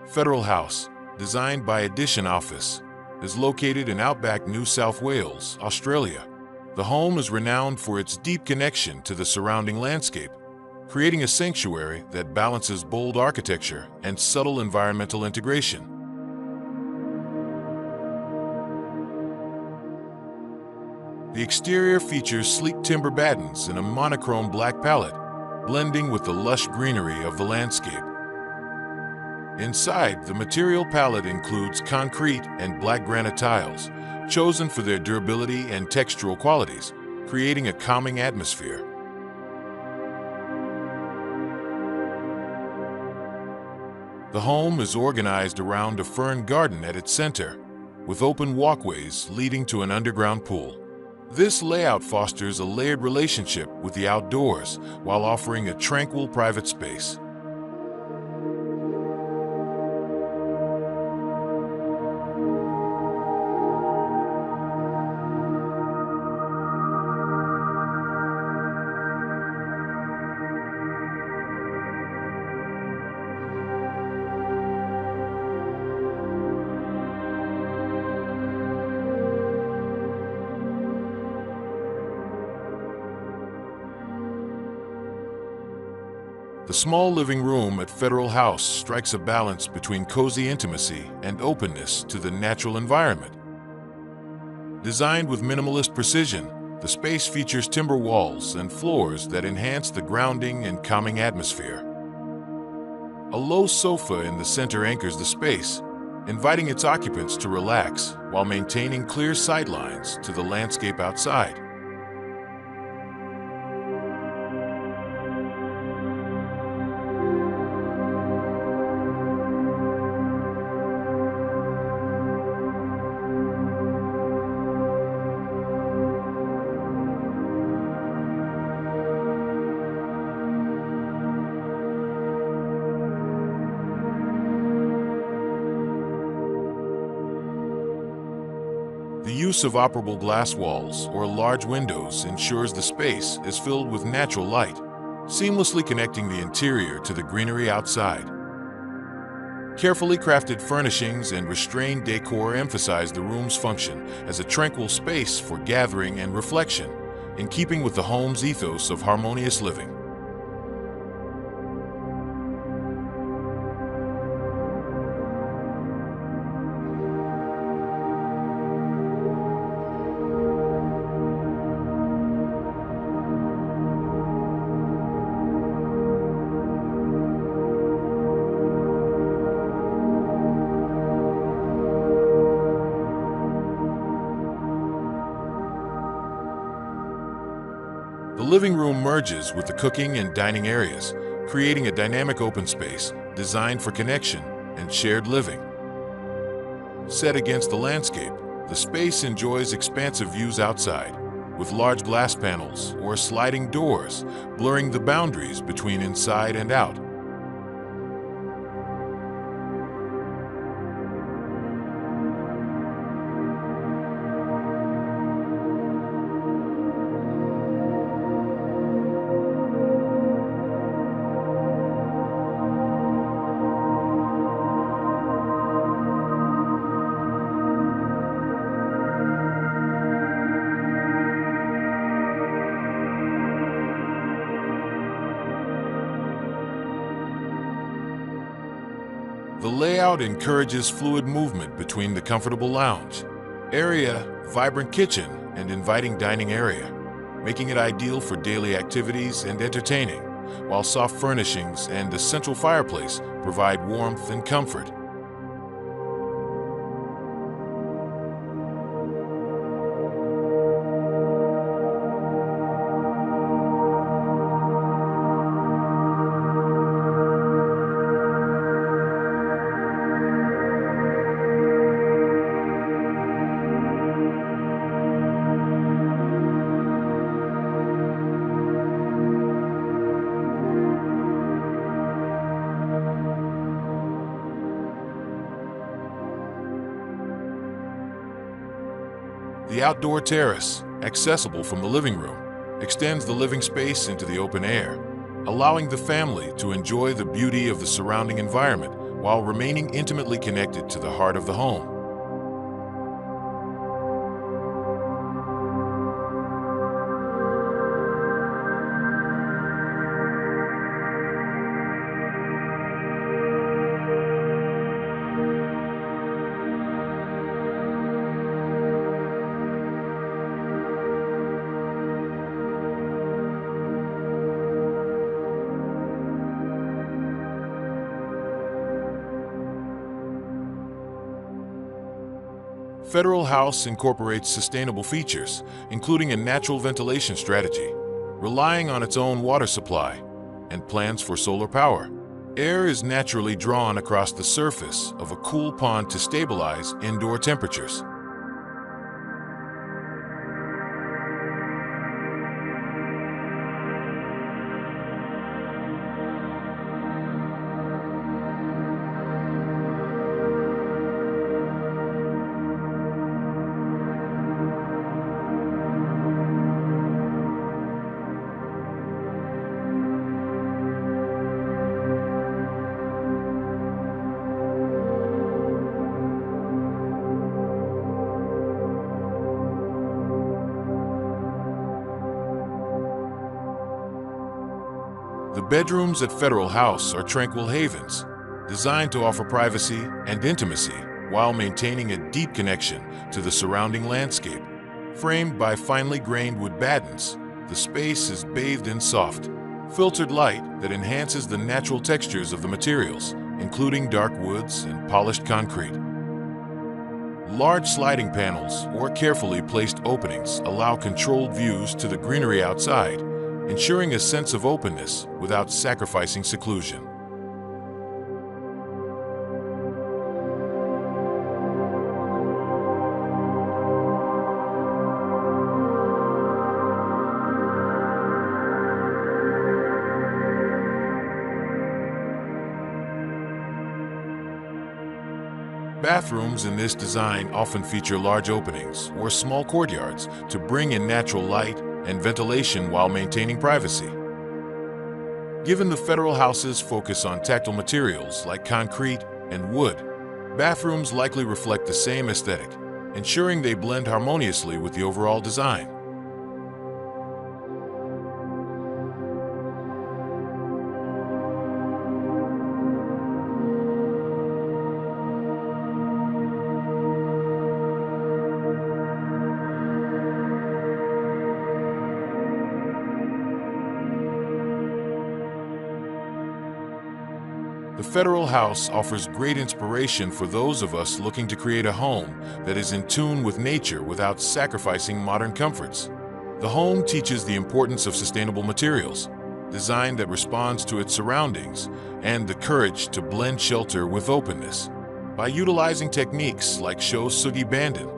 Federal House, designed by Edition Office, is located in outback New South Wales, Australia. The home is renowned for its deep connection to the surrounding landscape, creating a sanctuary that balances bold architecture and subtle environmental integration. The exterior features sleek timber battens and a monochrome black palette, blending with the lush greenery of the landscape. Inside, the material palette includes concrete and black granite tiles, chosen for their durability and textural qualities, creating a calming atmosphere. The home is organized around a fern garden at its center, with open walkways leading to an underground pool. This layout fosters a layered relationship with the outdoors while offering a tranquil private space. The small living room at Federal House strikes a balance between cozy intimacy and openness to the natural environment. Designed with minimalist precision, the space features timber walls and floors that enhance the grounding and calming atmosphere. A low sofa in the center anchors the space, inviting its occupants to relax while maintaining clear sightlines to the landscape outside. The use of operable glass walls or large windows ensures the space is filled with natural light, seamlessly connecting the interior to the greenery outside. Carefully crafted furnishings and restrained decor emphasize the room's function as a tranquil space for gathering and reflection, in keeping with the home's ethos of harmonious living. The living room merges with the cooking and dining areas, creating a dynamic open space designed for connection and shared living. Set against the landscape, the space enjoys expansive views outside, with large glass panels or sliding doors blurring the boundaries between inside and out. The layout encourages fluid movement between the comfortable lounge area, vibrant kitchen, and inviting dining area, making it ideal for daily activities and entertaining, while soft furnishings and a central fireplace provide warmth and comfort. The outdoor terrace, accessible from the living room, extends the living space into the open air, allowing the family to enjoy the beauty of the surrounding environment while remaining intimately connected to the heart of the home. Federal House incorporates sustainable features, including a natural ventilation strategy, relying on its own water supply, and plans for solar power. Air is naturally drawn across the surface of a cool pond to stabilize indoor temperatures. The bedrooms at Federal House are tranquil havens, designed to offer privacy and intimacy while maintaining a deep connection to the surrounding landscape. Framed by finely grained wood battens, the space is bathed in soft, filtered light that enhances the natural textures of the materials, including dark woods and polished concrete. Large sliding panels or carefully placed openings allow controlled views to the greenery outside, ensuring a sense of openness without sacrificing seclusion. Bathrooms in this design often feature large openings or small courtyards to bring in natural light and ventilation while maintaining privacy. Given the Federal House's focus on tactile materials like concrete and wood, bathrooms likely reflect the same aesthetic, ensuring they blend harmoniously with the overall design. The Federal House offers great inspiration for those of us looking to create a home that is in tune with nature without sacrificing modern comforts. The home teaches the importance of sustainable materials, design that responds to its surroundings, and the courage to blend shelter with openness. By utilizing techniques like Show Sugi Bandin,